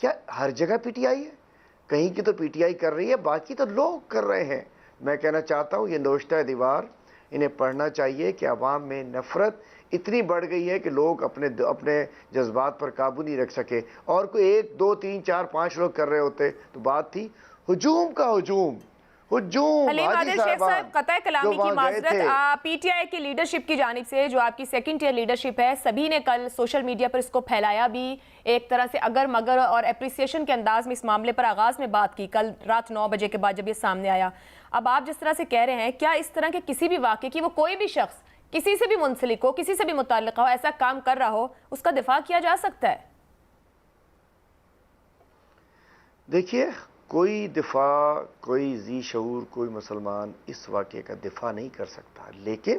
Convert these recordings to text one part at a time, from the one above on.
کیا ہر جگہ P T I ہے؟ کہیں کی تو پی ٹی آئی کر رہی ہے، باقی تو لوگ کر رہے ہیں. میں کہنا چاہتا ہوں یہ نوشتہ دیوار انہیں پڑھنا چاہیے کہ عوام میں نفرت اتنی بڑھ گئی ہے کہ لوگ اپنے جذبات پر قابو نہیں رکھ سکے. اور کوئی 1 2 3 4 5 لوگ کر رہے ہوتے تو بات تھی. ہجوم کا ہجوم حلیم عادل شیخ صاحب، قطع کلامی کی معذرت. پی ٹی آئی کی لیڈرشپ کی جانب سے، جو آپ کی سیکنڈ ٹیئر لیڈرشپ ہے، سبھی نے کل سوشل میڈیا پر اس کو پھیلایا بھی، ایک طرح سے اگر مگر اور اپریسیشن کے انداز میں اس معاملے پر آغاز میں بات کی کل رات 9 بجے کے بعد جب یہ سامنے آیا. اب آپ جس طرح سے کہہ رہے ہیں، کیا اس طرح کے کسی بھی واقعے کی وہ کوئی بھی شخص کسی سے بھی منسلک ہو، کسی سے بھی متعلقہ ہو، ایسا کام کر رہا ہو، اس کا دفاع کیا جا سکتا ہے؟ دیکھیے، کوئی دفاع، کوئی ذی شعور، کوئی مسلمان اس واقعے کا دفاع نہیں کر سکتا. لیکن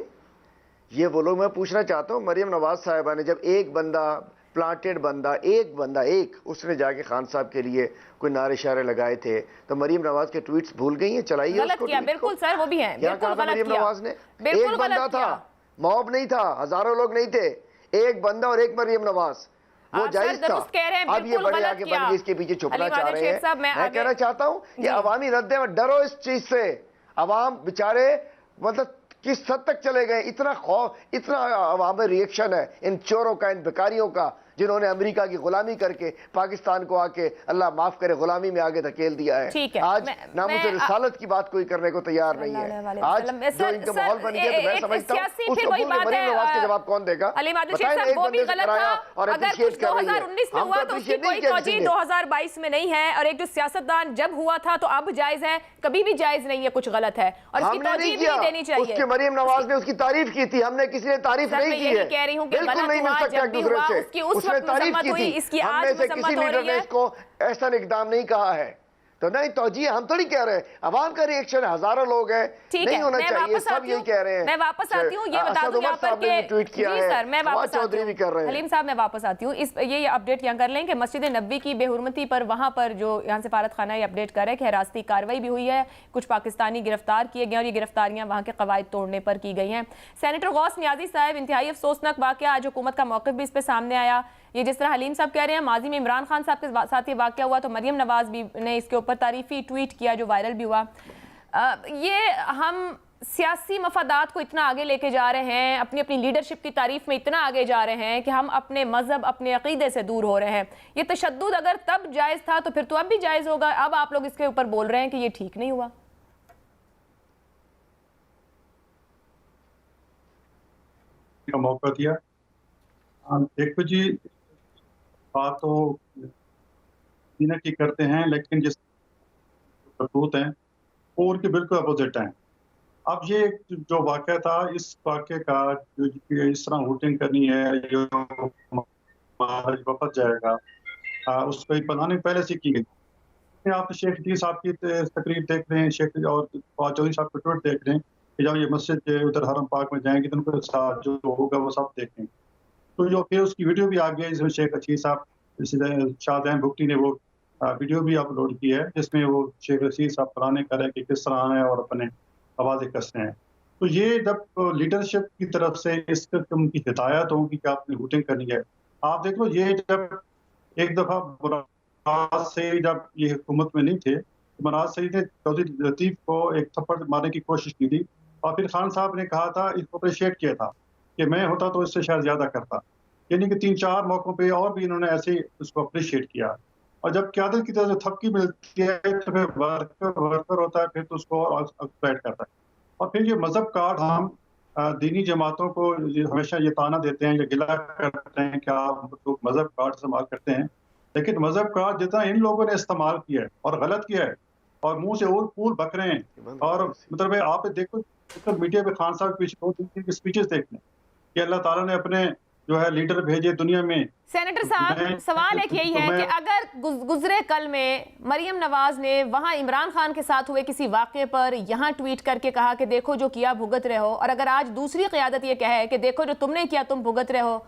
یہ وہ لوگ، میں پوچھنا چاہتا ہوں، مریم نواز صاحبہ نے جب ایک بندہ، پلانٹڈ بندہ، ایک اس نے جا کے خان صاحب کے لیے کوئی نعرے شعرے لگائے تھے، تو مریم نواز کے ٹویٹس بھول گئی ہیں؟ چلائیے غلط کیا، بالکل سر، وہ بھی ہیں، بالکل غلط مریم کیا. نواز نے بالکل ایک بندہ غلط تھا، کیا. موب نہیں تھا، ہزاروں لوگ نہیں تھے، ایک بندہ اور ایک مریم نواز، وہ جائز تھا. اب یہ بڑے آگے بن کے اس کے پیچھے چھپنا چاہ رہے ہیں. میں کہنا چاہتا ہوں یہ عوامی رد عمل، ڈرو اس چیز سے. عوام بیچارے مطلب کس حد تک چلے گئے، اتنا خوف، اتنا عوام میں ریئیکشن ہے ان چوروں کا، ان بیکاریوں کا، جنہوں نے امریکہ کی غلامی کر کے پاکستان کو آ کے اللہ معاف کرے غلامی میں آگے دھکیل دیا ہے. آج ناموس رسالت کی بات کوئی کرنے کو تیار نہیں ہے. آج جو ان کا ماحول بن گیا، تو میں سمجھتا ہوں اس کو مریم نواز کے جواب کون دے گا؟ بتائیں، ایک بندے سے کرایا اور اپریشیٹ کر رہی ہے. 2019 میں ہوا تو اس کی کوئی توجہ 2022 میں نہیں ہے، اور ایک جو سیاستدان جب ہوا تھا تو اب جائز ہے، کبھی بھی جائز نہیں ہے، کچھ غلط ہے اور اس کی توجہ بھی نہیں دینی چاہیے. اس کی مریم نواز نے اس کی تعریف کی تھی، ہم نے کسی نے تعریف نہیں کی ہے. کہہ رہی ہوں کہ بالکل نہیں مل سکتا ایک دوسرے سے. اس نے تعریف کی تھی، ہم میں سے کسی لیڈر نے اس کو ایسا اقدام نہیں کہا ہے. تو نہیں توجیہ ہم تھوڑی کہہ رہے ہیں، عوام کا ریئیکشن ہے، ہزاروں لوگ ہیں، نہیں ہونا چاہیے، سب یہی کہہ رہے ہیں. میں واپس آتی ہوں، یہ بتا دوں یہاں پر کہ جی سر، میں واپس آتی ہوں، حلیم صاحب میں واپس آتی ہوں. یہ اپڈیٹ یہاں کر لیں کہ مسجد نبوی کی بے حرمتی پر وہاں پر جو یہاں سفارت خانہ یہ اپڈیٹ کر رہے ہیں کہ حراستی کارروائی بھی ہوئی ہے، کچھ پاکستانی گرفتار کیے گئے اور یہ گرفتاریاں وہاں کے قواعد توڑنے پر کی گئی ہیں. سینیٹر غوث نیازی صاحب، انتہائی افسوسناک واقعہ، آج حکومت کا موقف بھی اس پہ سامنے آیا. یہ جس طرح حلیم صاحب کہہ رہے ہیں، ماضی میں عمران خان صاحب کے ساتھ یہ واقعہ ہوا تو مریم نواز بھی نے اس کے اوپر تعریفی ٹویٹ کیا جو وائرل بھی ہوا. یہ ہم سیاسی مفادات کو اتنا آگے لے کے جا رہے ہیں، اپنی لیڈرشپ کی تعریف میں اتنا آگے جا رہے ہیں کہ ہم اپنے مذہب، اپنے عقیدے سے دور ہو رہے ہیں. یہ تشدد اگر تب جائز تھا تو پھر تو اب بھی جائز ہوگا. اب آپ لوگ اس کے اوپر بول رہے ہیں کہ یہ ٹھیک نہیں ہوا. موقع دیا، دیکھو جی، بات تو کی کرتے ہیں، لیکن جس کرتوت ہیں وہ ان کے بالکل اپوزٹ ہیں. اب یہ جو واقعہ تھا، اس واقعے کا اس طرح ووٹنگ کرنی ہے، جو وفد جائے گا، اس کو پلاننگ پہلے سے کی گئی. آپ شیخ رشید صاحب کی تقریر دیکھ رہے ہیں، شیخ اور فواد چودھری صاحب کا ٹویٹ دیکھ رہے ہیں کہ جب یہ مسجد کے ادھر حرم پاک میں جائیں گے تو ان کے ساتھ جو ہوگا وہ سب دیکھیں. تو جو پھر اس کی ویڈیو بھی آ گئی، جس میں شیخ رشید صاحب، شاہجہان بھگتی نے وہ ویڈیو بھی اپلوڈ کی ہے، جس میں وہ شیخ رشید صاحب پلانے کر رہے ہیں کہ کس طرح آنا ہے اور اپنے آوازیں کسنے ہیں. تو یہ جب لیڈرشپ کی طرف سے اس قسم کی ہدایت ہوگی کہ آپ نے ووٹنگ کرنی ہے. آپ دیکھ لو، یہ جب ایک دفعہ مراد سعید جب یہ حکومت میں نہیں تھے، مراد سعید نے چودھری لطیف کو ایک تھپڑ مارنے کی کوشش کی تھی، اور پھر خان صاحب نے کہا تھا، اس کو اپریشیٹ کیا تھا کہ میں ہوتا تو اس سے شاید زیادہ کرتا. یعنی کہ 3-4 موقعوں پہ اور بھی انہوں نے ایسے اس کو اپریشیٹ کیا. اور جب قیادت کی طرف سے تھپکی ملتی ہے تو پھر ورکر ہوتا ہے، پھر تو اس کو اپریٹ کرتا ہے. اور پھر یہ مذہب کارڈ ہم دینی جماعتوں کو ہمیشہ یہ تانا دیتے ہیں یا گلا کرتے ہیں کہ آپ مذہب کارڈ استعمال کرتے ہیں، لیکن مذہب کارڈ جتنا ان لوگوں نے استعمال کیا ہے اور غلط کیا ہے اور منہ سے اور پھول بک رہے ہیں. اور مطلب آپ دیکھو میڈیا پہ خان صاحب پیچھے 2 دن کی اسپیچز دیکھ لیں کہ اللہ تعالیٰ نے اپنے جو ہے لیڈر بھیجے دنیا میں. سینیٹر صاحب، سوال ایک یہی ہے کہ اگر گزرے کل میں مریم نواز نے وہاں عمران خان کے ساتھ ہوئے کسی واقعے پر یہاں ٹویٹ کر کے کہا کہ دیکھو جو کیا بھگت رہے ہو، اور اگر آج دوسری قیادت یہ کہے کہ دیکھو جو تم نے کیا تم بھگت رہے ہو،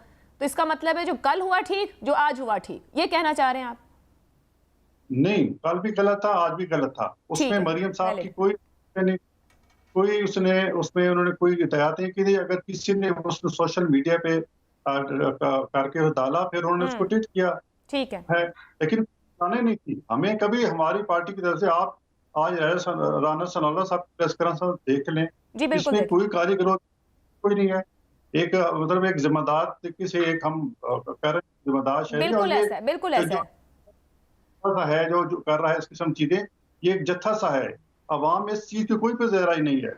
تو اس کا مطلب ہے جو کل ہوا ٹھیک، جو آج ہوا ٹھیک، یہ کہنا چاہ رہے ہیں آپ؟ نہیں، کل بھی غلط تھا، آج بھی غلط تھا. اس میں مریم صاحب کی کوئی اس میں انہوں نے کوئی ہدایات نہیں کی تھی. اگر کسی نے اس سوشل میڈیا پہ کر کے ڈالا، پھر انہوں نے اس کو ٹویٹ کیا ٹھیک ہے، لیکن نہیں تھی. ہمیں کبھی ہماری پارٹی کی طرف سے آپ آج رانا ثناء اللہ صاحب پریس کانفرنس دیکھ لیں, جی اس بالکل میں کوئی کاری گروہ کوئی نہیں ہے. ایک مطلب ایک ذمہ دار طریقے سے ایک ہم کہہ رہے ہیں ذمہ دار شہری, اور بالکل ایسا ہے, بالکل ایسا ہے. جو کر رہا ہے اس قسم چیزیں, یہ ایک جتھا سا ہے. عوام میں اس چیز کی کوئی پذیرائی نہیں ہے.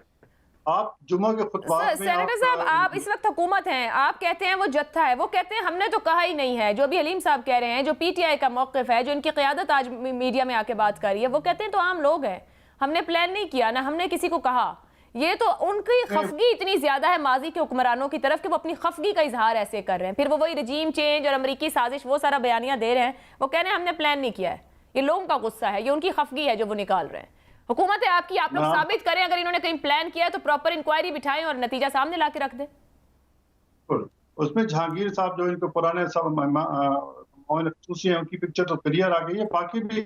آپ جمعہ کے خطبات میں سینیٹر صاحب آپ اس وقت حکومت ہیں, آپ کہتے ہیں وہ جتھا ہے, وہ کہتے ہیں ہم نے تو کہا ہی نہیں ہے. جو بھی حلیم صاحب کہہ رہے ہیں, جو پی ٹی آئی کا موقف ہے, جو ان کی قیادت آج میڈیا میں آ کے بات کر رہی ہے, وہ کہتے ہیں تو عام لوگ ہیں, ہم نے پلان نہیں کیا, نہ ہم نے کسی کو کہا. یہ تو ان کی خفگی اتنی زیادہ ہے ماضی کے حکمرانوں کی طرف کہ وہ اپنی خفگی کا اظہار ایسے کر رہے ہیں. پھر وہ وہی رجیم چینج اور امریکی سازش وہ سارا بیانیہ دے رہے ہیں, وہ کہہ رہے ہیں ہم نے پلان نہیں کیا ہے. یہ لوگوں کا غصہ ہے, یہ ان کی خفگی ہے جو وہ نکال رہے ہیں. حکومت ہے آپ کی, آپ لوگ ثابت کریں اگر انہوں نے کہیں پلان کیا ہے تو پراپر انکوائری بٹھائیں اور نتیجہ سامنے لا کے رکھ دیں. اس میں جہانگیر صاحب جو ان کو پرانے خصوصی ہیں, ان کی پکچر تو کلیئر آ گئی ہے. باقی بھی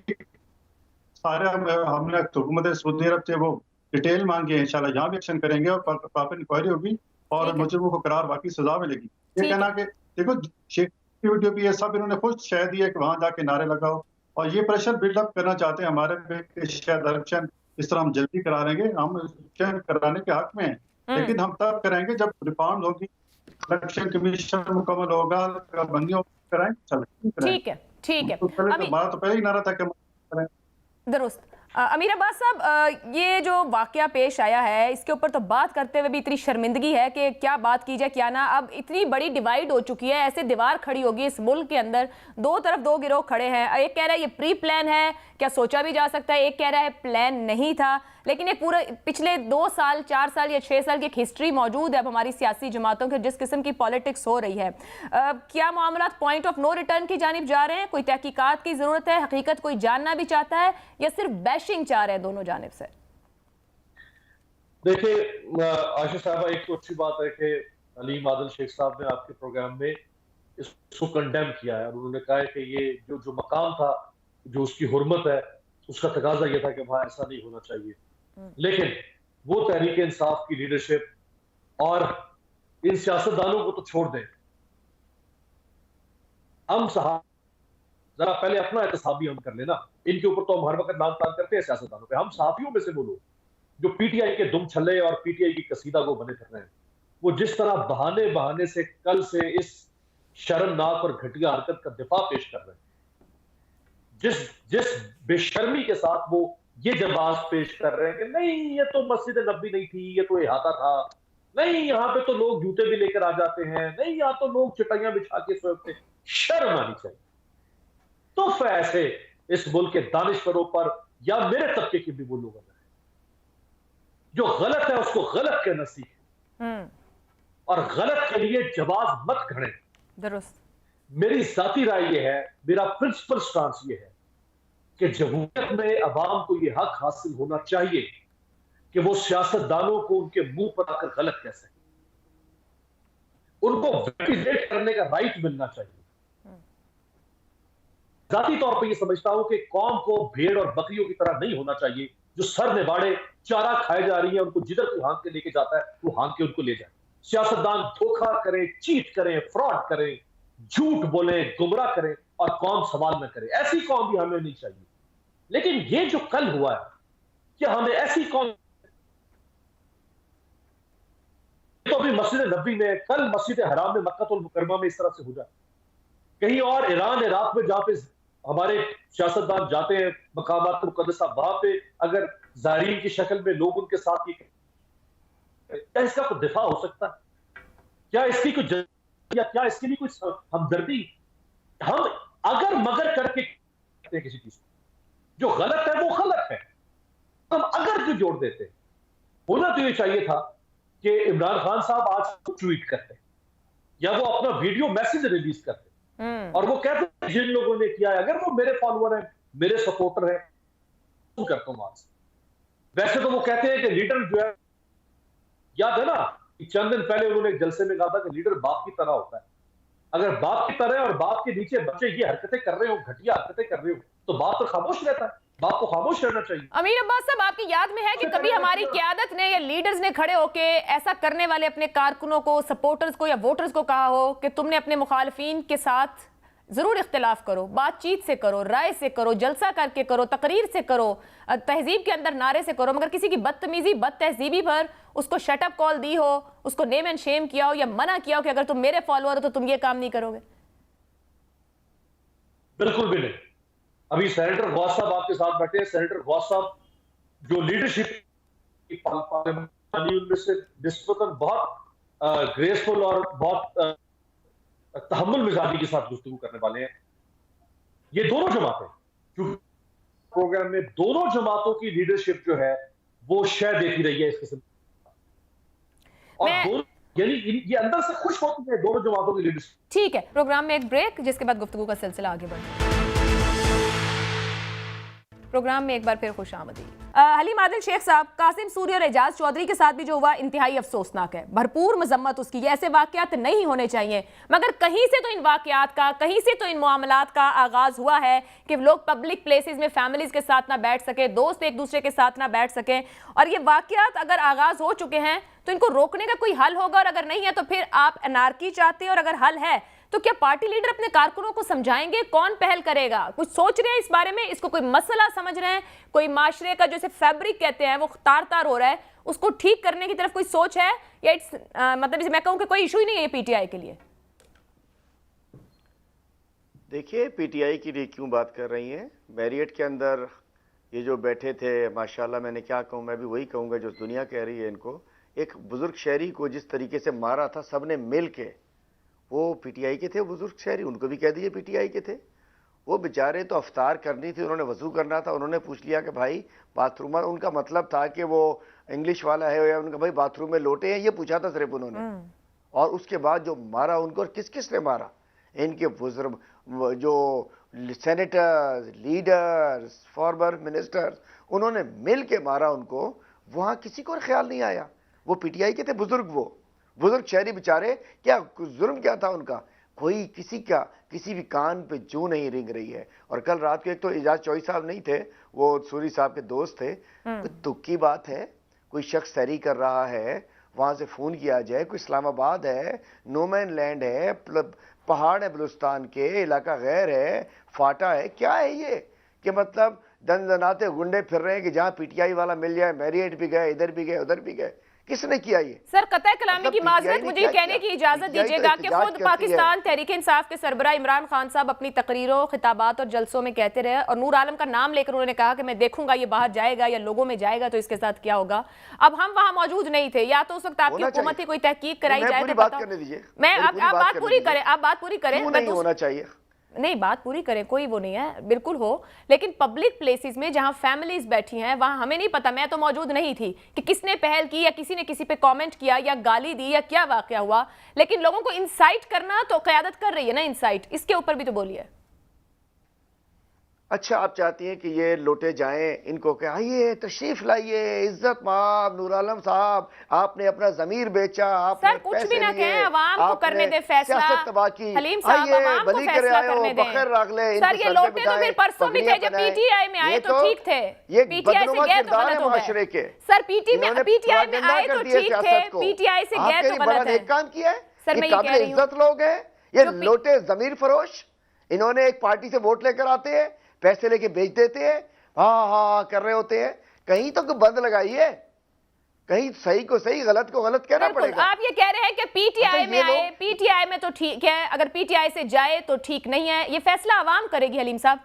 سارے ہم نے حکومت سعودی عرب سے وہ ڈیٹیل مانگی ہے, انشاءاللہ یہاں بھی ایکشن کریں گے اور پراپر انکوائری ہوگی اور مجرموں کو قرار واقعی سزا ملے گی. یہ کہنا کہ دیکھو شیخ کی ویڈیو بھی یہ سب انہوں نے خود شاید دیا کہ وہاں جا کے نعرے لگاؤ, اور یہ پریشر بلڈ اپ کرنا چاہتے ہیں ہمارے پہ کہ شاید الیکشن اس طرح ہم جلدی کرا لیں گے. ہم الیکشن کرانے کے حق میں ہیں, لیکن ہم تب کریں گے جب ریفارمز ہوگی, الیکشن کمیشن مکمل ہوگا, بندیوں کرائیں گے. ٹھیک ہے, ٹھیک ہے. ہمارا تو پہلے ہی نعرہ تھا کہ کریں. درست. امیر عباس صاحب, یہ جو واقعہ پیش آیا ہے اس کے اوپر تو بات کرتے ہوئے بھی اتنی شرمندگی ہے کہ کیا بات کی جائے کیا نہ. اب اتنی بڑی ڈیوائیڈ ہو چکی ہے, ایسے دیوار کھڑی ہوگی اس ملک کے اندر, دو طرف دو گروہ کھڑے ہیں. ایک کہہ رہا ہے یہ پری پلان ہے, کیا سوچا بھی جا سکتا ہے, ایک کہہ رہا ہے پلان نہیں تھا. لیکن ایک پورے پچھلے 2 سال 4 سال یا 6 سال کی ایک ہسٹری موجود ہے اب ہماری سیاسی جماعتوں کے, جس قسم کی پالیٹکس ہو رہی ہے. کیا معاملات پوائنٹ آف نو ریٹرن کی جانب جا رہے ہیں؟ کوئی تحقیقات کی ضرورت ہے, حقیقت کوئی جاننا بھی چاہتا ہے, یا صرف بیشنگ چاہ رہے ہیں دونوں جانب سے؟ دیکھیں عائشہ صاحبہ, ایک تو اچھی بات ہے کہ علیم عادل شیخ صاحب نے آپ کے پروگرام میں اس کو کنڈیم کیا ہے, اور انہوں نے کہا ہے کہ یہ جو مقام تھا, جو اس کی حرمت ہے, اس کا تقاضا یہ تھا کہ وہاں ایسا نہیں ہونا چاہیے. لیکن وہ تحریک انصاف کی لیڈرشپ اور ان سیاستدانوں کو تو چھوڑ دیں. ہم ذرا پہلے اپنا احتسابی ہم کر لینا. ان کے اوپر تو ہم ہر وقت نام تان کرتے ہیں سیاستدانوں پہ. ہم صحافیوں میں سے وہ لوگ جو پی ٹی آئی کے دم چھلے اور پی ٹی آئی کی قصیدہ کو بنے کر رہے ہیں, وہ جس طرح بہانے سے کل سے اس شرمناک اور گھٹیا حرکت کا دفاع پیش کر رہے ہیں, جس بے شرمی کے ساتھ وہ یہ جواز پیش کر رہے ہیں کہ نہیں یہ تو مسجد نبوی نہیں تھی, یہ تو احاطہ تھا, نہیں یہاں پہ تو لوگ جوتے بھی لے کر آ جاتے ہیں, نہیں یہاں تو لوگ چٹائیاں بچھا کے سوتے. شرم آنی چاہیے. تو ایسے اس ملک کے دانشوروں پر یا میرے طبقے کے بھی وہ لوگ ہیں جو غلط ہے اس کو غلط کہنا سیکھیں اور غلط کے لیے جواز مت گھڑیں. درست. میری ذاتی رائے یہ ہے, میرا پرنسپل سٹانس یہ ہے کہ جمہوریت میں عوام کو یہ حق حاصل ہونا چاہیے کہ وہ سیاستدانوں کو ان کے منہ پر آ کر غلط کہہ سکیں. ان کو ویلیڈیٹ کرنے کا رائٹ ملنا چاہیے. ذاتی طور پہ یہ سمجھتا ہوں کہ قوم کو بھیڑ اور بکریوں کی طرح نہیں ہونا چاہیے جو سر نواڑے چارہ کھائے جا رہی ہیں, ان کو جدھر کوئی ہانک کے لے کے جاتا ہے وہ ہانک کے ان کو لے جائے. سیاستدان دھوکہ کریں, چیٹ کریں, فراڈ کریں, جھوٹ بولیں, گمراہ کریں اور قوم سوال نہ کرے. ایسی قوم بھی ہمیں نہیں چاہیے. لیکن یہ جو کل ہوا ہے کہ ہمیں ایسی قوم, تو ابھی مسجد نبوی میں, کل مسجد حرام میں, مکہ المکرمہ میں اس طرح سے ہو جائے, کہیں اور ایران عراق میں جہاں پہ ہمارے سیاستدان جاتے ہیں مقامات مقدسہ, وہاں پہ اگر زائرین کی شکل میں لوگ ان کے ساتھ, کیا اس کا کوئی دفاع ہو سکتا ہے؟ کیا اس کی کوئی یا کیا اس کے لیے کوئی ہمدردی؟ ہم اگر مگر کر کے کسی چیز جو غلط ہے وہ غلط ہے, ہم اگر جو جوڑ دیتے. ہونا تو یہ چاہیے تھا کہ عمران خان صاحب آج ٹویٹ کرتے یا وہ اپنا ویڈیو میسج ریلیز کرتے اور وہ کہتے ہیں جن لوگوں نے کیا ہے, اگر وہ میرے فالوور ہیں, میرے سپورٹر ہیں, تو کرتا ہوں آج. ویسے تو وہ کہتے ہیں کہ لیڈر جو ہے, یاد ہے نا چند دن پہلے انہوں نے ایک جلسے میں کہا تھا کہ لیڈر باپ کی طرح ہوتا ہے. اگر باپ کی طرح اور باپ کے نیچے بچے یہ حرکتیں کر رہے ہو, گھٹیا حرکتیں کر رہے ہو, تو باپ تو خاموش رہتا ہے. باپ کو خاموش رہنا چاہیے. امیر عباس صاحب, آپ کی یاد میں ہے کہ کبھی ہماری قیادت نے یا لیڈرز نے کھڑے ہو کے ایسا کرنے والے اپنے کارکنوں کو, سپورٹرز کو یا ووٹرز کو کہا ہو کہ تم نے اپنے مخالفین کے ساتھ ضرور اختلاف کرو، بات چیت سے کرو، رائے سے کرو، جلسہ کر کے کرو، تقریر سے کرو، تہذیب کے اندر نعرے سے کرو، مگر کسی کی بدتمیزی بد تہذیبی پر اس کو شٹ اپ کال دی ہو، اس کو نیم اینڈ شیم کیا ہو یا منع کیا ہو کہ اگر تم میرے فالوور ہو تو تم یہ کام نہیں کرو گے؟ بالکل بھی نہیں. ابھی سینیٹر غوث صاحب آپ کے ساتھ بیٹھے ہیں. سینیٹر غوث صاحب جو لیڈرشپ پارلیمانی ان میں سے نسبتاً بہت گریسفل اور بہت تحمل مزاجی کے ساتھ گفتگو کرنے والے ہیں. یہ دونوں جماعتیں جو پروگرام میں دونوں جماعتوں کی لیڈرشپ جو ہے وہ شے دیتی رہی ہے اس قسم اور یعنی یہ اندر سے خوش ہوتی ہے دونوں جماعتوں کی لیڈرشپ. ٹھیک ہے، پروگرام میں ایک بریک، جس کے بعد گفتگو کا سلسلہ آگے بڑھے. پروگرام میں ایک بار پھر خوش آمدید. حلیم عادل شیخ صاحب، قاسم سوری اور اعجاز چودھری کے ساتھ بھی جو ہوا انتہائی افسوسناک ہے، بھرپور مذمت اس کی. یہ ایسے واقعات نہیں ہونے چاہیے، مگر کہیں سے تو ان واقعات کا، کہیں سے تو ان معاملات کا آغاز ہوا ہے کہ لوگ پبلک پلیسز میں فیملیز کے ساتھ نہ بیٹھ سکیں، دوست ایک دوسرے کے ساتھ نہ بیٹھ سکیں. اور یہ واقعات اگر آغاز ہو چکے ہیں تو ان کو روکنے کا کوئی حل ہوگا، اور اگر نہیں ہے تو پھر آپ انارکی چاہتے ہیں، اور اگر حل ہے تو کیا پارٹی لیڈر اپنے کارکنوں کو سمجھائیں گے؟ کون پہل کرے گا؟ کچھ سوچ رہے ہیں اس بارے میں؟ اس کو کوئی مسئلہ سمجھ رہے ہیں؟ کوئی معاشرے کا جیسے فیبرک کہتے ہیں وہ تار تار ہو رہا ہے، اس کو ٹھیک کرنے کی طرف کوئی سوچ ہے یا مطلب میں کہوں کہ کوئی ایشو ہی نہیں ہے یہ پی ٹی آئی کے لیے؟ دیکھیے پی ٹی آئی کی لیے کیوں بات کر رہی ہیں؟ میریٹ کے اندر یہ جو بیٹھے تھے ماشاءاللہ، میں نے کیا کہوں، میں بھی وہی کہوں گا جو دنیا کہہ رہی ہے ان کو. ایک بزرگ شہری کو جس طریقے سے مارا تھا سب نے مل کے، وہ پی ٹی آئی کے تھے، بزرگ شہری، ان کو بھی کہہ دیجیے پی ٹی آئی کے تھے. وہ بیچارے تو افطار کرنی تھی، انہوں نے وضو کرنا تھا، انہوں نے پوچھ لیا کہ بھائی باتھ روم، ان کا مطلب تھا کہ وہ انگلش والا ہے یا ان کا بھائی باتھ روم میں لوٹے ہیں، یہ پوچھا تھا صرف انہوں نے. اور اس کے بعد جو مارا ان کو، اور کس کس نے مارا، ان کے بزرگ جو سینیٹرز، لیڈرز، فارمر منسٹرز، انہوں نے مل کے مارا ان کو. وہاں کسی کو خیال نہیں آیا. وہ پی ٹی آئی کے تھے بزرگ، وہ بزرگ شہری بیچارے، کیا ظلم کیا تھا ان کا، کوئی کسی کا کسی بھی کان پہ جو نہیں رنگ رہی ہے. اور کل رات کو ایک تو اعجاز چودھری صاحب نہیں تھے، وہ سوری صاحب کے دوست تھے. دکھ کی بات ہے، کوئی شخص سیری کر رہا ہے، وہاں سے فون کیا جائے، کوئی اسلام آباد ہے، نو مین لینڈ ہے، پہاڑ ہے بلوچستان کے، علاقہ غیر ہے، فاٹا ہے، کیا ہے یہ کہ مطلب دن دناتے گنڈے پھر رہے ہیں کہ جہاں پی ٹی آئی والا مل جائے، میریٹ بھی گئے، ادھر بھی گئے، ادھر بھی گئے. کس نے کیا یہ؟ سر قطع کلامی کی معذرت، مجھے یہ کہنے کی اجازت دیجیے گا کہ خود پاکستان تحریک انصاف کے سربراہ عمران خان صاحب اپنی تقریروں، خطابات اور جلسوں میں کہتے رہے، اور نور عالم کا نام لے کر انہوں نے کہا کہ میں دیکھوں گا یہ باہر جائے گا یا لوگوں میں جائے گا تو اس کے ساتھ کیا ہوگا. اب ہم وہاں موجود نہیں تھے، یا تو اس وقت آپ کی حکومت ہی کوئی تحقیق کرائی جائے تو بتاؤ. میں آپ بات پوری کریں، آپ بات پوری کریں. نہیں ہونا چاہیے، نہیں بات پوری کریں، کوئی وہ نہیں ہے، بالکل ہو، لیکن پبلک پلیسز میں جہاں فیملیز بیٹھی ہیں وہاں ہمیں نہیں پتا، میں تو موجود نہیں تھی کہ کس نے پہل کی یا کسی نے کسی پہ کامنٹ کیا یا گالی دی یا کیا واقعہ ہوا، لیکن لوگوں کو انسائٹ کرنا تو قیادت کر رہی ہے نا، انسائٹ، اس کے اوپر بھی تو بولیے. اچھا آپ چاہتی ہیں کہ یہ لوٹے جائیں، ان کو کہ آئیے تشریف لائیے، عزت مآب نور عالم صاحب، آپ نے اپنا ضمیر بیچا، آپ نے کچھ بھی نہ کہیں، عوام کو کرنے دے فیصلہ. سیاست تباہ کی، حلیم صاحب عوام کو فیصلہ کرنے دیں. بخیر راغلے. سر یہ لوٹے تو پھر پرسوں بھی تھے، جب پی ٹی آئی میں آئے تو ٹھیک تھے، پی ٹی آئی سے گئے تو غلط ہو گئے. سر پی ٹی آئی میں آئے تو ٹھیک تھے، پی ٹی آئی سے گئے تو غلط ہے. کام کیا ہے، سر میں یہ یہ کہہ قابل رہی ہوں عزت لوگ ہیں یہ لوٹے ضمیر فروش. انہوں نے ایک پارٹی سے ووٹ لے کر آتے ہیں، پیسے لے کے بیچ دیتے ہیں، ہاں ہاں کر رہے ہوتے ہیں. کہیں تو بند لگائیے، کہیں صحیح کو صحیح، غلط کو غلط کہنا پڑے گا. آپ یہ کہہ رہے ہیں کہ پی ٹی آئی میں آئے، پی ٹی آئی میں تو ٹھیک ہے، اگر پی ٹی آئی سے جائے تو ٹھیک نہیں ہے. یہ فیصلہ عوام کرے گی حلیم صاحب،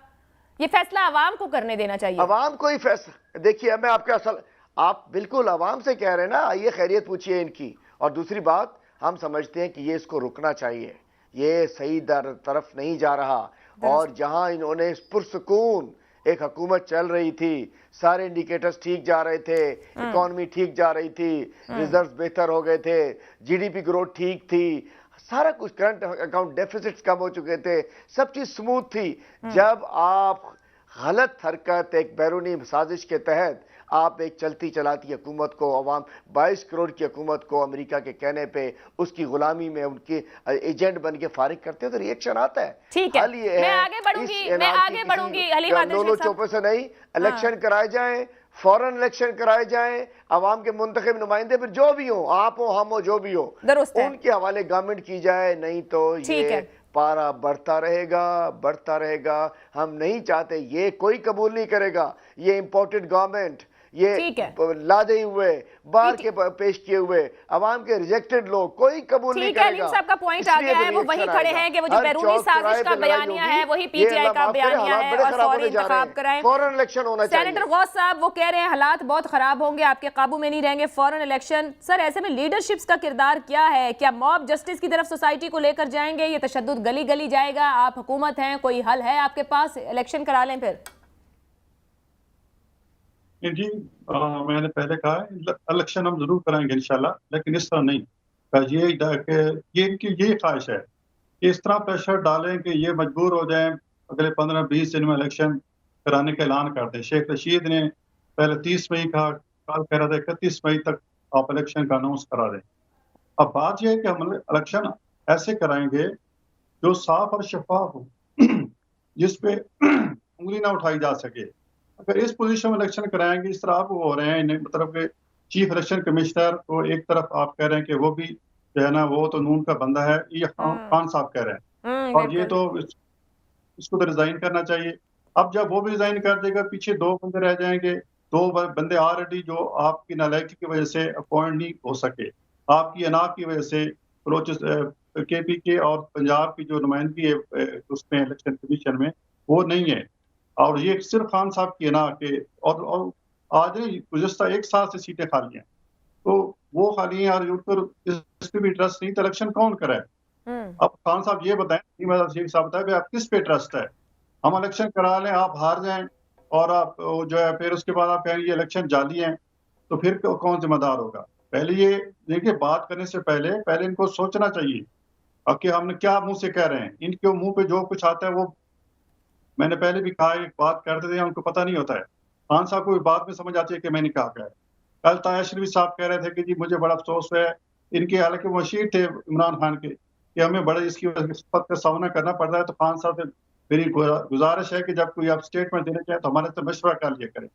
یہ فیصلہ عوام کو کرنے دینا چاہیے. عوام کو ہی فیصلہ، دیکھیے میں آپ کا اصل، آپ بالکل عوام سے کہہ رہے ہیں نا، آئیے خیریت پوچھئے ان کی. اور دوسری بات، ہم سمجھتے ہیں کہ یہ اس کو رکنا چاہیے، یہ صحیح طرف نہیں جا رہا. اور جہاں انہوں نے پرسکون ایک حکومت چل رہی تھی، سارے انڈیکیٹرز ٹھیک جا رہے تھے، اکانومی ٹھیک جا رہی تھی، ریزروز بہتر ہو گئے تھے، جی ڈی پی گروتھ ٹھیک تھی، سارا کچھ کرنٹ اکاؤنٹ ڈیفیسٹس کم ہو چکے تھے، سب چیز سموتھ تھی. جب آپ غلط حرکت ایک بیرونی سازش کے تحت آپ ایک چلتی چلاتی حکومت کو، عوام 22 کروڑ کی حکومت کو امریکہ کے کہنے پہ اس کی غلامی میں ان کے ایجنٹ بن کے فارغ کرتے ہیں تو ری ایکشن آتا ہے. ٹھیک ہے، میں آگے بڑھوں گی حلیم عادل لولو چوپے سے نہیں، الیکشن کرائے جائیں، فوراً الیکشن کرائے جائیں، عوام کے منتخب نمائندے پھر جو بھی ہوں، آپ ہو ہم ہو جو بھی ہو، ان کے حوالے گورنمنٹ کی جائے. نہیں تو یہ پارا بڑھتا رہے گا. ہم نہیں چاہتے, یہ کوئی قبول نہیں کرے گا. یہ امپورٹڈ گورنمنٹ, یہ لادے ہوئے, باہر کے پیش کیے ہوئے, عوام کے ریجیکٹڈ لوگ, کوئی قبول نہیں کرے گا. علیم صاحب کا پوائنٹ آ گیا ہے, وہ وہی کھڑے ہیں کہ وہ جو بیرونی سازش کا بیانیہ ہے وہی پی ٹی آئی کا بیانیہ ہے, اور فوری انتخاب کرائیں. فوراً الیکشن ہونا چاہیے. سینیٹر غوث صاحب وہ کہہ رہے ہیں حالات بہت خراب ہوں گے, آپ کے قابو میں نہیں رہیں گے, فوراً الیکشن. سر ایسے میں لیڈرشپس کا کردار کیا ہے؟ کیا موب جسٹس کی طرف سوسائٹی کو لے کر جائیں گے؟ یہ تشدد گلی گلی جائے گا؟ آپ حکومت ہیں, کوئی حل ہے آپ کے پاس؟ الیکشن کرا لیں پھر. جی میں نے پہلے کہا ہے الیکشن ہم ضرور کرائیں گے انشاءاللہ, لیکن اس طرح نہیں. یہ خواہش ہے کہ اس طرح پریشر ڈالیں کہ یہ مجبور ہو جائیں اگلے 15-20 دن میں الیکشن کرانے کا اعلان کر دیں. شیخ رشید نے پہلے 30 مئی کا کال کہہ رہا تھا, 31 مئی تک آپ الیکشن کا اناؤنس کرا دیں. اب بات یہ ہے کہ ہم الیکشن ایسے کرائیں گے جو صاف اور شفاف ہو, جس پہ انگلی نہ اٹھائی جا سکے. اگر اس پوزیشن میں الیکشن کرائیں گے اس طرح آپ ہو رہے ہیں, مطلب کہ چیف الیکشن کمشنر کو ایک طرف آپ کہہ رہے ہیں کہ وہ بھی جو ہے نا وہ تو نون کا بندہ ہے, یہ خان صاحب کہہ رہے ہیں, اور یہ تو اس کو تو ریزائن کرنا چاہیے. اب جب وہ بھی ریزائن کر دے گا, پیچھے 2 بندے رہ جائیں گے, 2 بندے آلریڈی جو آپ کی نالائکی کی وجہ سے اپوائنٹ نہیں ہو سکے, آپ کی انا کی وجہ سے کے پی کے اور پنجاب کی جو نمائندگی ہے اس میں الیکشن کمیشن میں وہ نہیں ہے, اور یہ صرف خان صاحب کی نا کہ اور آج گزشتہ 1 سال سے سیٹیں خالی ہیں, تو وہ خالی ہیں اور اس پہ بھی ٹرسٹ نہیں, تو الیکشن کون کرے؟ اب خان صاحب یہ بتائیں, شیخ صاحب بتائیں آپ کس پہ ٹرسٹ ہے؟ ہم الیکشن کرا لیں, آپ ہار جائیں اور آپ جو ہے پھر اس کے بعد آپ کہیں یہ الیکشن جعلی ہیں, تو پھر کون ذمہ دار ہوگا؟ پہلے یہ دیکھیے, بات کرنے سے پہلے ان کو سوچنا چاہیے کہ ہم نے کیا منہ سے کہہ رہے ہیں. ان کے منہ پہ جو کچھ آتا ہے وہ میں نے پہلے بھی کہا, ایک بات کرتے تھے ان کو پتہ نہیں ہوتا ہے. خان صاحب کو بات میں سمجھ آتی ہے کہ میں نے کہا ہے. کل طاہر شریف صاحب کہہ رہے تھے کہ جی مجھے بڑا افسوس ہے, ان کے حالانکہ مشیر تھے عمران خان کے, کہ ہمیں بڑے اس کی خدمت کا سامنا کرنا پڑتا ہے. تو خان صاحب سے میری گزارش ہے کہ جب کوئی آپ اسٹیٹمنٹ دینا چاہیں تو ہمارے سے مشورہ کر لیا کریں.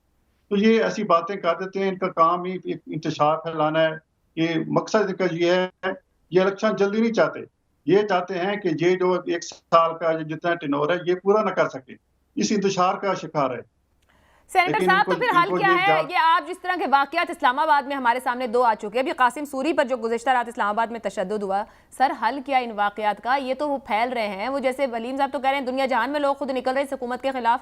تو یہ ایسی باتیں کر دیتے ہیں, ان کا کام ہی انتشار پھیلانا ہے. کہ مقصد کا یہ ہے, یہ الیکشن جلدی نہیں چاہتے, یہ چاہتے ہیں کہ یہ جو 1 سال کا جتنا ٹینور ہے یہ پورا نہ کر سکے, اس انتشار کا شکار ہے. سینیٹر صاحب تو پھر حل کیا ہے؟ یہ آپ جس طرح کے واقعات اسلام آباد میں ہمارے سامنے 2 آ چکے ہیں, ابھی قاسم سوری پر جو گزشتہ رات اسلام آباد میں تشدد ہوا, سر حل کیا ان واقعات کا؟ یہ تو وہ پھیل رہے ہیں, وہ جیسے علیم صاحب تو کہہ رہے ہیں دنیا جہان میں لوگ خود نکل رہے ہیں اس حکومت کے خلاف,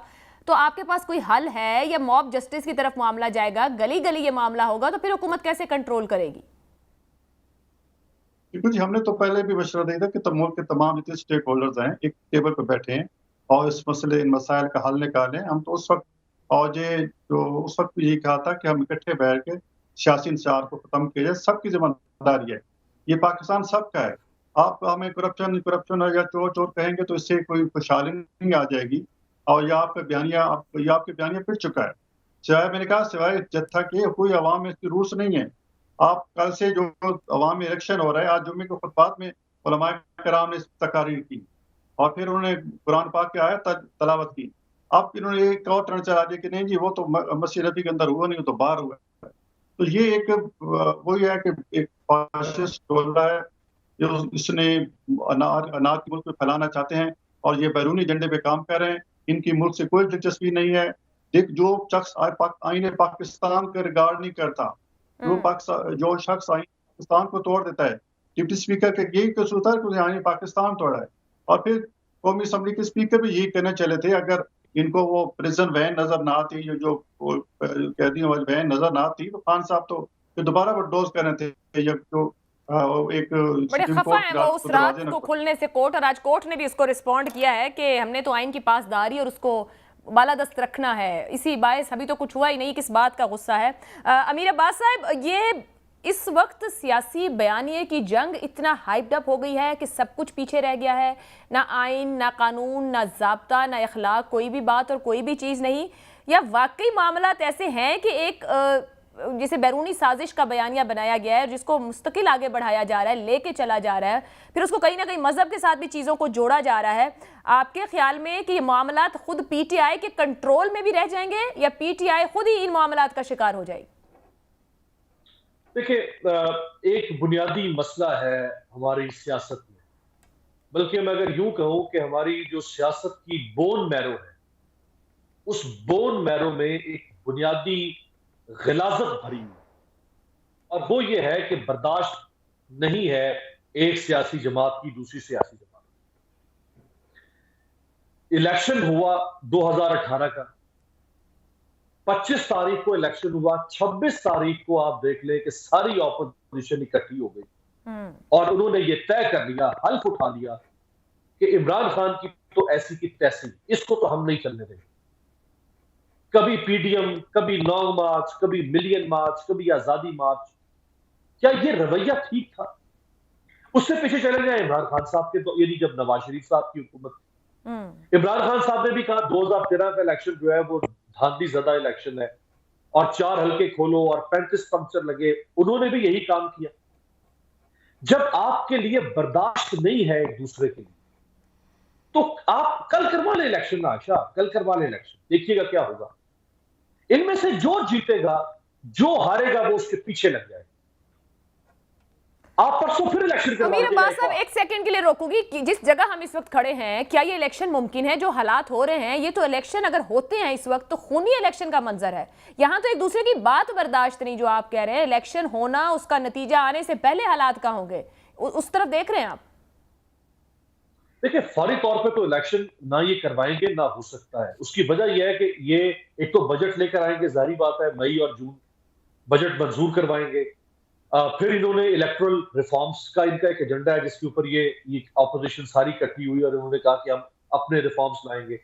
تو آپ کے پاس کوئی حل ہے یا موب جسٹس کی طرف معاملہ جائے گا, گلی گلی یہ معاملہ ہوگا, تو پھر حکومت کیسے کنٹرول کرے گی؟ جی ہم نے تو پہلے بھی مشورہ دیا تھا کہ ملک کے تمام جتنے اسٹیک ہولڈرز ہیں ایک ٹیبل پہ بیٹھے ہیں اور اس مسئلے ان مسائل کا حل نکالیں. ہم تو اس وقت اور یہ جو اس وقت بھی یہی کہا تھا کہ ہم اکٹھے بیٹھ کے سیاسی انتشار کو ختم کیا جائے, سب کی ذمہ داری ہے, یہ پاکستان سب کا ہے. آپ ہمیں کرپشن یا چور کہیں گے تو اس سے کوئی خوشحالی نہیں آ جائے گی, اور یہ آپ کا بیانیہ پھر چکا ہے. چاہے میں نے کہا سوائے جتھا کہ کوئی عوام میں اس کی روٹس نہیں ہے. آپ کل سے جو عوامی الیکشن ہو رہا ہے, آج جمعے کے خطبات میں علماء کرام نے تقاریر کی اور پھر انہوں نے قرآن پاک کی آیت تلاوت کی. اب انہوں نے ایک اور ٹرن چلا دیا کہ نہیں جی وہ تو مسجد نبی کے اندر ہوا نہیں, وہ تو باہر ہوا ہے. تو یہ ایک وہی ہے کہ ایک فاشسٹ ٹولہ ہے جو اس نے اناج کی ملک میں پھیلانا چاہتے ہیں, اور یہ بیرونی ایجنڈے پہ کام کر رہے ہیں. ان کی ملک سے کوئی دلچسپی نہیں ہے. جو شخص آئین پاکستان کا ریگارڈ نہیں کرتا, جو شخص آئین پاکستان کو توڑ دیتا ہے, ڈپٹی اسپیکر کا یہی قصور تھا کہ آئین پاکستان توڑا ہے. اور پھر قومی اسمبلی کے اسپیکر بھی یہی کہنے چلے تھے, اگر ان کو وہ پریزن وین نظر نہ آتی, جو قیدیوں والی وین نظر نہ آتی, تو خان صاحب تو دوبارہ وہ ڈوز کر رہے تھے. جو ایک بڑے خفا ہیں وہ اس رات کو کھلنے سے کورٹ, اور آج کورٹ نے بھی اس کو رسپونڈ کیا ہے کہ ہم نے تو آئین کی پاسداری اور اس کو بالادست رکھنا ہے, اسی باعث ابھی تو کچھ ہوا ہی نہیں, کس بات کا غصہ ہے. امیر عباس صاحب, یہ اس وقت سیاسی بیانیے کی جنگ اتنا ہائپڈ اپ ہو گئی ہے کہ سب کچھ پیچھے رہ گیا ہے, نہ آئین, نہ قانون, نہ ضابطہ, نہ اخلاق, کوئی بھی بات اور کوئی بھی چیز نہیں, یا واقعی معاملات ایسے ہیں کہ ایک جسے بیرونی سازش کا بیانیہ بنایا گیا ہے جس کو مستقل آگے بڑھایا جا رہا ہے, لے کے چلا جا رہا ہے, پھر اس کو کہیں نہ کہیں مذہب کے ساتھ بھی چیزوں کو جوڑا جا رہا ہے. آپ کے خیال میں کہ یہ معاملات خود پی ٹی آئی کے کنٹرول میں بھی رہ جائیں گے یا پی ٹی آئی خود ہی ان معاملات کا شکار ہو جائے گی؟ دیکھیں, ایک بنیادی مسئلہ ہے ہماری سیاست میں بلکہ میں اگر یوں کہوں کہ ہماری جو سیاست کی بون میرو ہے، اس بون میرو میں ایک بنیادی غلاظت بھری ہوئی، اور وہ یہ ہے کہ برداشت نہیں ہے ایک سیاسی جماعت کی دوسری سیاسی جماعت۔ الیکشن ہوا 2018 کا، 25 تاریخ کو الیکشن ہوا، 26 تاریخ کو آپ دیکھ لیں کہ ساری اپوزیشن اکٹھی ہو گئی اور انہوں نے یہ طے کر لیا، حلف اٹھا لیا کہ عمران خان کی تو ایسی کی تیسی، اس کو تو ہم نہیں چلنے دیں گے۔ کبھی پی ڈی ایم، کبھی لانگ مارچ، کبھی ملین مارچ، کبھی آزادی مارچ۔ کیا یہ رویہ ٹھیک تھا؟ اس سے پیچھے چلے گئے عمران خان صاحب کے، تو یعنی جب نواز شریف صاحب کی حکومت، عمران خان صاحب نے بھی کہا 2013 کا الیکشن جو ہے وہ دھاندلی زدہ الیکشن ہے، اور 4 حلقے کھولو اور 35 پنکچر لگے، انہوں نے بھی یہی کام کیا۔ جب آپ کے لیے برداشت نہیں ہے ایک دوسرے کے لیے، تو آپ کل کروا لیں الیکشن، عائشہ کل کروا لیں الیکشن، دیکھیے گا کیا ہوگا۔ ان میں سے جو جیتے گا، جو ہارے گا، وہ اس کے پیچھے لگ جائے گا۔ آپ پرسوں پھر الیکشن کروا امیر عباس صاحب ایک سیکنڈ کے لیے روکوں گی کہ جس جگہ ہم اس وقت کھڑے ہیں، کیا یہ الیکشن ممکن ہے؟ جو حالات ہو رہے ہیں، یہ تو الیکشن اگر ہوتے ہیں اس وقت تو خونی الیکشن کا منظر ہے۔ یہاں تو ایک دوسرے کی بات برداشت نہیں، جو آپ کہہ رہے ہیں الیکشن ہونا، اس کا نتیجہ آنے سے پہلے حالات کہاں ہوں گے، اس طرف دیکھ رہے ہیں آپ؟ دیکھیں، فوری طور پہ تو الیکشن نہ یہ کروائیں گے نہ ہو سکتا ہے۔ اس کی وجہ یہ ہے کہ یہ ایک تو بجٹ لے کر آئیں گے، ظاہری بات ہے مئی اور جون بجٹ منظور کروائیں گے، پھر انہوں نے الیکٹرل ریفارمز کا ان کا ایک ایجنڈا ہے جس کے اوپر یہ اپوزیشن ساری کٹی ہوئی، اور انہوں نے کہا کہ ہم اپنے ریفارمز لائیں گے۔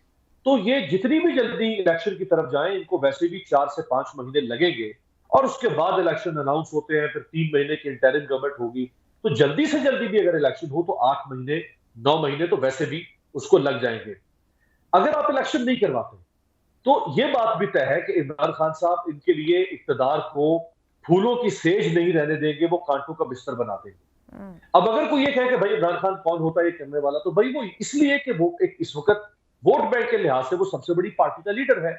تو یہ جتنی بھی جلدی الیکشن کی طرف جائیں، ان کو ویسے بھی 4 سے 5 مہینے لگیں گے، اور اس کے بعد الیکشن اناؤنس ہوتے ہیں، پھر 3 مہینے کی انٹرم گورنمنٹ ہوگی۔ تو جلدی سے جلدی بھی اگر الیکشن ہو تو 8 مہینے 9 مہینے تو ویسے بھی اس کو لگ جائیں گے۔ اگر آپ الیکشن نہیں کرواتے تو یہ بات بھی طے ہے کہ عمران خان صاحب ان کے لیے اقتدار کو پھولوں کی سیج نہیں رہنے دیں گے، وہ کانٹوں کا بستر بنا دیں گے۔ اب اگر کوئی یہ کہے کہ بھائی عمران خان کون ہوتا ہے یہ کرنے والا، تو بھائی وہ اس لیے کہ وہ ایک اس وقت ووٹ بینک کے لحاظ سے وہ سب سے بڑی پارٹی کا لیڈر ہے،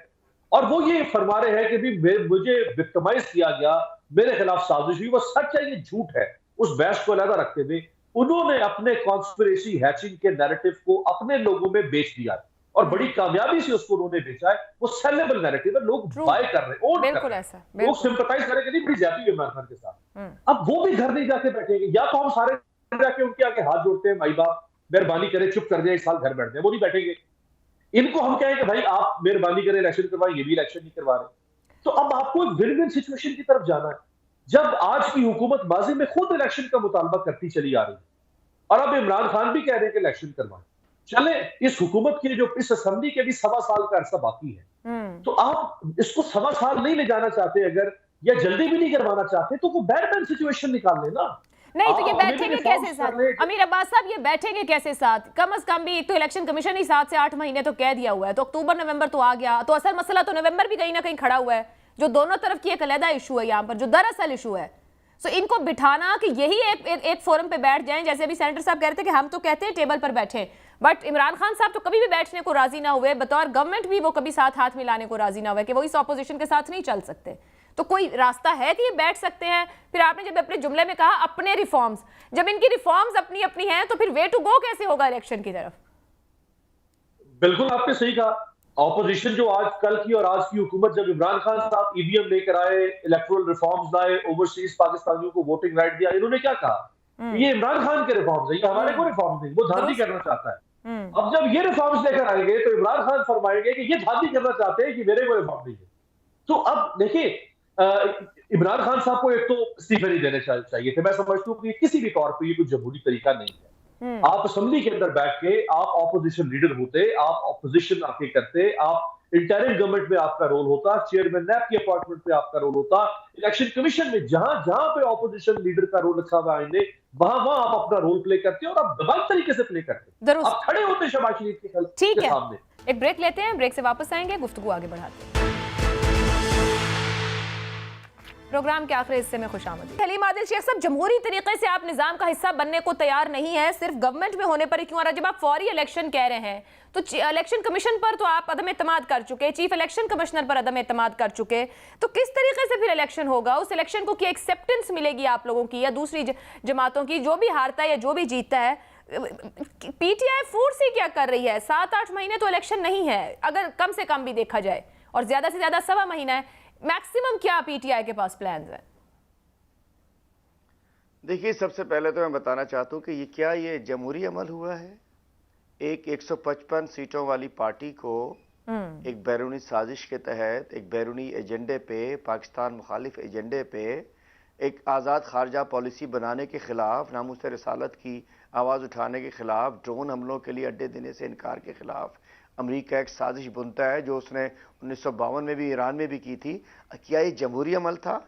اور وہ یہ فرما رہے ہیں کہ بھی مجھے وکٹمائز کیا گیا، میرے خلاف سازش ہوئی۔ وہ سچ ہے، یہ جھوٹ ہے، اس بحث کو علیحدہ رکھتے ہوئے انہوں نے اپنے کانسپریسی ہیچنگ کے نیریٹو کو اپنے لوگوں میں بیچ دیا، اور بڑی کامیابی سے اس کو انہوں نے بیچا ہے۔ وہ سیلیبل نیریٹو ہے، لوگ بائی کر رہے ہیں، اون کر رہے ہیں، لوگ سمپتائز کریں کہ نہیں بڑی زیادتی ہے عمران خان کے ساتھ۔ اب وہ بھی گھر نہیں جا کے بیٹھیں گے، یا تو ہم سارے جا کے ان کے آگے ہاتھ جوڑتے ہیں، مائی باپ مہربانی کرے چپ کر دیں، 1 سال گھر بیٹھ جائیں، وہ نہیں بیٹھیں گے۔ ان کو ہم کہیں کہ بھائی آپ مہربانی کریں الیکشن کروائیں، یہ بھی الیکشن نہیں کروا رہے۔ تو اب آپ کو ایک ون ون سچویشن کی طرف جانا ہے، جب آج کی حکومت ماضی میں خود الیکشن کا مطالبہ کرتی چلی آ رہی ہے، اور اب عمران خان بھی کہہ رہے ہیں کہ الیکشن کروائیں۔ چلے اس حکومت کے جو اس اسمبلی کے بھی 1.25 سال کا عرصہ باقی ہے، تو آپ اس کو 1.25 سال نہیں لے جانا چاہتے اگر، یا جلدی بھی نہیں کروانا چاہتے، تو وہ بیڈ سچویشن نکال لیں نا۔ نہیں تو یہ بیٹھیں گے کیسے ساتھ؟ امیر عباس صاحب یہ بیٹھیں گے کیسے ساتھ؟ کم از کم بھی تو الیکشن کمیشن ہی 7 سے 8 مہینے تو کہہ دیا ہوا ہے، تو اکتوبر نومبر تو آ گیا، تو اصل مسئلہ تو نومبر بھی کہیں نہ کہیں کھڑا ہوا ہے، جو دونوں طرف کی ایک علیحدہ ایشو ہے یہاں پر، جو دراصل ایشو ہے۔ سو ان کو بٹھانا کہ یہی ایک فورم پہ بیٹھ جائیں، جیسے ابھی سینیٹر صاحب کہہ رہے تھے کہ ہم تو کہتے ہیں ٹیبل پر بیٹھیں، بٹ عمران خان صاحب تو کبھی بھی بیٹھنے کو راضی نہ ہوئے، بطور گورنمنٹ بھی وہ کبھی ساتھ ہاتھ ملانے کو راضی نہ ہوئے کہ وہ اس اپوزیشن کے ساتھ نہیں چل سکتے۔ تو کوئی راستہ ہے کہ یہ بیٹھ سکتے ہیں؟ پھر آپ نے جب اپنے جملے میں کہا اپنے ریفارمز، جب ان کی ریفارمز اپنی اپنی ہیں تو پھر وے ٹو گو کیسے ہوگا الیکشن کی طرف؟ بالکل آپ نے صحیح کہا، اپوزیشن جو آج کل کی اور آج کی حکومت جب عمران خان صاحب ای وی ایم لے کر آئے، الیکٹرل ریفارمز لائے، اوورسیز پاکستانیوں کو ووٹنگ رائٹ دیا، انہوں نے کیا کہا؟ یہ عمران خان کے ریفارمز ہیں، یہ ہمارے کو ریفارمز نہیں، وہ دھاندلی کرنا چاہتا ہے۔ اب جب یہ ریفارمز لے کر آئیں گے تو عمران خان فرمائیں گے کہ یہ دھاندلی کرنا چاہتے ہیں کہ میرے کو ریفارم نہیں ہے۔ تو اب دیکھیں عمران خان صاحب کو ایک تو استعفے نہیں دینے چاہیے تھے، میں سمجھتا ہوں کہ کسی بھی طور پہ یہ کوئی جمہوری طریقہ نہیں ہے۔ آپ اسمبلی کے اندر بیٹھ کے آپ اپوزیشن لیڈر ہوتے، آپ اپوزیشن آپ کے کرتے، آپ انٹرم گورنمنٹ میں آپ کا رول ہوتا، چیئرمین نیب کی اپوائنٹمنٹ پہ آپ کا رول ہوتا، الیکشن کمیشن میں جہاں جہاں پہ اپوزیشن لیڈر کا رول رکھا ہوا آئندے، وہاں آپ اپنا رول پلے کرتے اور آپ دبنگ طریقے سے پلے کرتے، آپ کھڑے ہوتے شہباز شریف کے سامنے۔ ٹھیک ہے، ایک بریک لیتے ہیں، بریک سے واپس آئیں گے، گفتگو آگے بڑھاتے ہیں۔ پروگرام کے آخری حصے میں خوش آمدید۔ حلیم عادل شیخ صاحب، جمہوری طریقے سے آپ نظام کا حصہ بننے کو تیار نہیں ہے، صرف گورنمنٹ میں ہونے پر ہی کیوں آ رہا ہے؟ جب آپ فوری الیکشن کہہ رہے ہیں تو الیکشن کمیشن پر تو آپ عدم اعتماد کر چکے، چیف الیکشن کمشنر پر عدم اعتماد کر چکے، تو کس طریقے سے پھر الیکشن ہوگا؟ اس الیکشن کو کیا ایکسیپٹنس ملے گی آپ لوگوں کی یا دوسری جماعتوں کی؟ جو بھی ہارتا ہے یا جو بھی جیتتا ہے پی ٹی آئی فورس ہی کیا کر رہی ہے؟ 7-8 مہینے تو الیکشن نہیں ہے، اگر کم سے کم بھی دیکھا جائے، اور زیادہ سے زیادہ 1.25 مہینہ ہے، میکسیمم کیا پی ٹی آئی کے پاس پلانز ہیں؟ دیکھیے، سب سے پہلے تو میں بتانا چاہتا ہوں کہ یہ جمہوری عمل ہوا ہے؟ ایک 155 سیٹوں والی پارٹی کو ایک بیرونی سازش کے تحت، ایک بیرونی ایجنڈے پہ، پاکستان مخالف ایجنڈے پہ، ایک آزاد خارجہ پالیسی بنانے کے خلاف، ناموس رسالت کی آواز اٹھانے کے خلاف، ڈرون حملوں کے لیے اڈے دینے سے انکار کے خلاف امریکہ ایک سازش بنتا ہے جو اس نے 1952 میں بھی ایران میں بھی کی تھی. کیا یہ جمہوری عمل تھا؟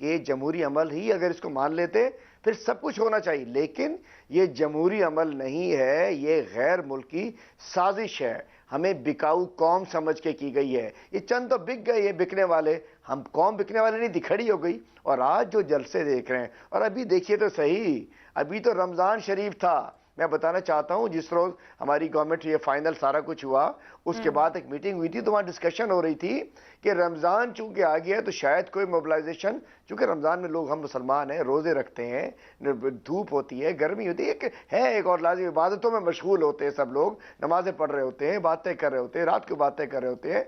کہ یہ جمہوری عمل ہی اگر اس کو مان لیتے پھر سب کچھ ہونا چاہیے، لیکن یہ جمہوری عمل نہیں ہے، یہ غیر ملکی سازش ہے، ہمیں بکاؤ قوم سمجھ کے کی گئی ہے. یہ چند تو بک گئے، یہ بکنے والے، ہم قوم بکنے والے نہیں، دکھڑی ہو گئی. اور آج جو جلسے دیکھ رہے ہیں، اور ابھی دیکھیے تو صحیح، ابھی تو رمضان شریف تھا. میں بتانا چاہتا ہوں جس روز ہماری گورنمنٹ یہ فائنل سارا کچھ ہوا، اس کے بعد ایک میٹنگ ہوئی تھی تو وہاں ڈسکشن ہو رہی تھی کہ رمضان چونکہ آ گیا ہے تو شاید کوئی موبلائزیشن، چونکہ رمضان میں لوگ، ہم مسلمان ہیں، روزے رکھتے ہیں، دھوپ ہوتی ہے، گرمی ہوتی ہے ایک اور لازمی عبادتوں میں مشغول ہوتے ہیں، سب لوگ نمازیں پڑھ رہے ہوتے ہیں، باتیں کر رہے ہوتے ہیں، رات کو باتیں کر رہے ہوتے ہیں.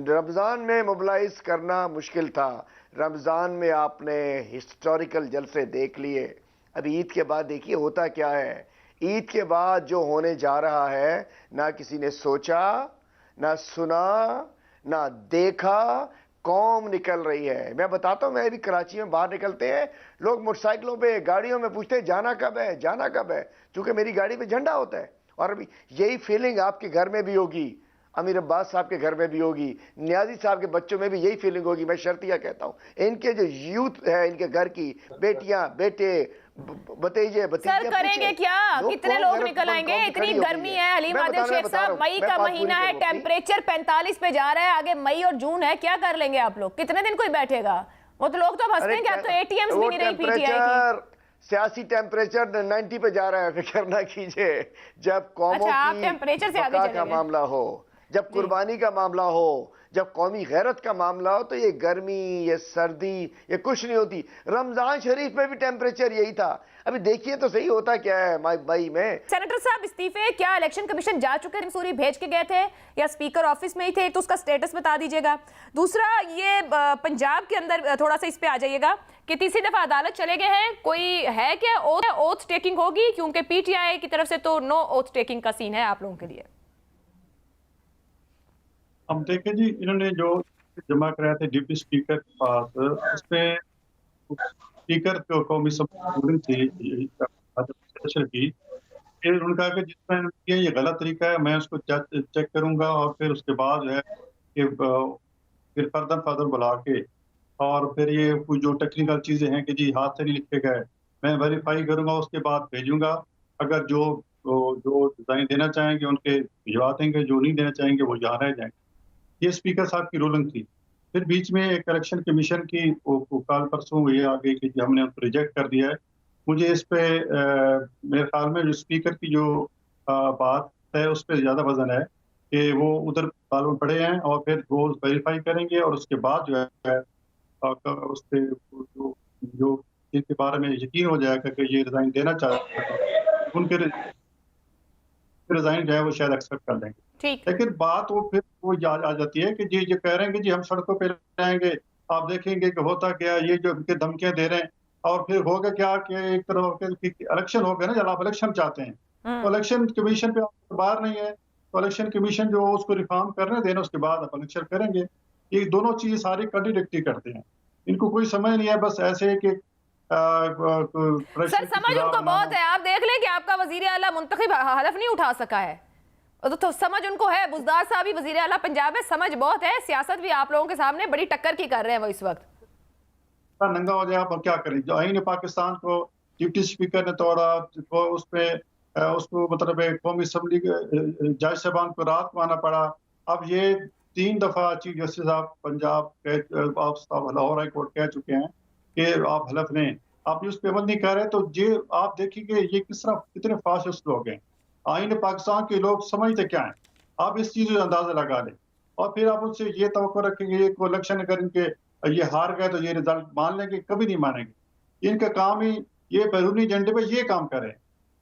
رمضان میں موبلائز کرنا مشکل تھا. رمضان میں آپ نے ہسٹوریکل جلسے دیکھ لیے. ابھی عید کے بعد دیکھیے ہوتا کیا ہے. عید کے بعد جو ہونے جا رہا ہے، نہ کسی نے سوچا، نہ سنا، نہ دیکھا. قوم نکل رہی ہے. میں بتاتا ہوں، میں بھی کراچی میں باہر نکلتے ہیں لوگ موٹر سائیکلوں پہ، گاڑیوں میں پوچھتے ہیں جانا کب ہے، جانا کب ہے، چونکہ میری گاڑی پہ جھنڈا ہوتا ہے. اور ابھی یہی فیلنگ آپ کے گھر میں بھی ہوگی، امیر عباس صاحب کے گھر میں بھی ہوگی، نیازی صاحب کے بچوں میں بھی یہی فیلنگ ہوگی. میں شرطیہ کہتا ہوں، ان کے جو یوتھ ہے، ان کے گھر کی بیٹیاں، بیٹے، بتیجے، سر کریں گے کیا؟ کتنے لوگ نکل آئیں گے؟ اتنی گرمی ہے. حلیم عادل شیخ صاحب، مئی کا مہینہ ہے، ٹیمپریچر 45 پہ جا رہا ہے، آگے مئی اور جون ہے، کیا کر لیں گے آپ لوگ؟ کتنے دن کوئی بیٹھے گا؟ وہ تو لوگ تو ہنستے ہیں کہ اب تو اے ٹی ایمز بھی نہیں رہی پی ٹی آئی کی. سیاسی ٹیمپریچر 90 پہ جا رہا ہے. فکر نہ کیجئے، جب قوموں کی بقا کا معاملہ ہو، جب قربانی کا معاملہ ہو، جب قومی غیرت کا معاملہ ہو، تو یہ گرمی، یہ سردی، یہ کچھ نہیں ہوتی. رمضان شریف میں بھی ٹیمپریچر یہی تھا. ابھی دیکھیے تو صحیح ہوتا کیا ہے مئی میں. سینیٹر صاحب استعفے کیا الیکشن کمیشن جا چکے ہیں؟ سوری بھیج کے گئے تھے یا اسپیکر آفس میں ہی تھے؟ تو اس کا سٹیٹس بتا دیجئے گا. دوسرا، یہ پنجاب کے اندر تھوڑا سا اس پہ آ جائیے گا کہ تیسری دفعہ عدالت چلے گئے ہیں، کوئی ہے کہ اوتھ ٹیکنگ ہوگی؟ کیونکہ پی ٹی آئی کی طرف سے تو نو اوتھ ٹیکنگ کا سین ہے آپ لوگوں کے لیے. ہم دیکھیں جی، انہوں نے جو جمع کرایا تھے ڈپٹی اسپیکر کے پاس، اس میں اسپیکر کو قومی اسمبلی کی انہوں نے کہا کہ جس میں یہ غلط طریقہ ہے، میں اس کو چیک کروں گا، اور پھر اس کے بعد جو ہے کہ پھر فردر بلا کے، اور پھر یہ کچھ جو ٹیکنیکل چیزیں ہیں کہ جی ہاتھ سے نہیں لکھے گئے، میں ویریفائی کروں گا، اس کے بعد بھیجوں گا. اگر جو ڈیزائن دینا چاہیں گے ان کے بھجوا دیں گے، جو نہیں دینا چاہیں گے وہ یہاں رہ جائیں گے. یہ اسپیکر صاحب کی رولنگ تھی. پھر بیچ میں ایک الیکشن کمیشن کی کال پرسوں یہ آ گئی کہ ہم نے ان کو ریجیکٹ کر دیا ہے. مجھے اس پہ میرے خیال میں جو اسپیکر کی جو بات ہے اس پہ زیادہ وزن ہے کہ وہ ادھر قانون پڑھے ہیں اور پھر وہ ویریفائی کریں گے، اور اس کے بعد جو ہے اس پہ جو ان کے بارے میں یقین ہو جائے گا کہ یہ ریزائن دینا چاہتے ہیں، ان کے ریزائن جو ہے وہ شاید ایکسپٹ کر لیں گے. لیکن بات وہ پھر وہ آ جاتی ہے کہ جی یہ کہہ رہے ہیں کہ جی ہم سڑکوں پہ جائیں گے، آپ دیکھیں گے کہ ہوتا کیا، یہ جو ان کے دھمکیاں دے رہے ہیں. اور پھر ہوگا کیا کہ ایک طرح الیکشن ہو گیا نا، جب آپ الیکشن چاہتے ہیں تو الیکشن کمیشن پہ اعتبار نہیں ہے، تو الیکشن کمیشن جو اس کو ریفارم کرنے دینا، اس کے بعد آپ الیکشن کریں گے. یہ دونوں چیز ساری کنٹراڈکٹری کرتے ہیں، ان کو کوئی سمجھ نہیں ہے. بس ایسے کہ سر سمجھ ان کو بہت ہے. آپ دیکھ لیں کہ آپ کا وزیر اعلیٰ منتخب حلف نہیں اٹھا سکا ہے، تو سمجھ ان کو ہے. بزدار صاحب بھی وزیر اعلیٰ پنجاب ہے، سمجھ بہت ہے. سیاست بھی آپ لوگوں کے سامنے بڑی ٹکر کی کر رہے ہیں وہ اس وقت. ننگا ہو جائے، آپ کیا کریں؟ جو آئین پاکستان کو ڈپٹی اسپیکر نے توڑا، اس پہ اس کو مطلب قومی اسمبلی جج صاحبان کو رات کو آنا پڑا. اب یہ 3 دفعہ چیف جسٹس صاحب پنجاب لاہور ہائی کورٹ کہہ چکے ہیں کہ آپ حلف لیں. آپ اس پہ عمل نہیں کر رہے، تو یہ آپ دیکھیں کہ یہ کس طرح کتنے فاسسٹ لوگ ہیں. آئین پاکستان کے لوگ سمجھتے کیا ہیں؟ آپ اس چیز کا اندازہ لگا لیں، اور پھر آپ ان سے یہ توقع رکھیں گے کہ الیکشن کریں کہ یہ ہار گئے تو یہ رزلٹ مان لیں گے. کبھی نہیں مانیں گے. ان کا کام ہی یہ بیرونی ایجنڈے پہ یہ کام کرے.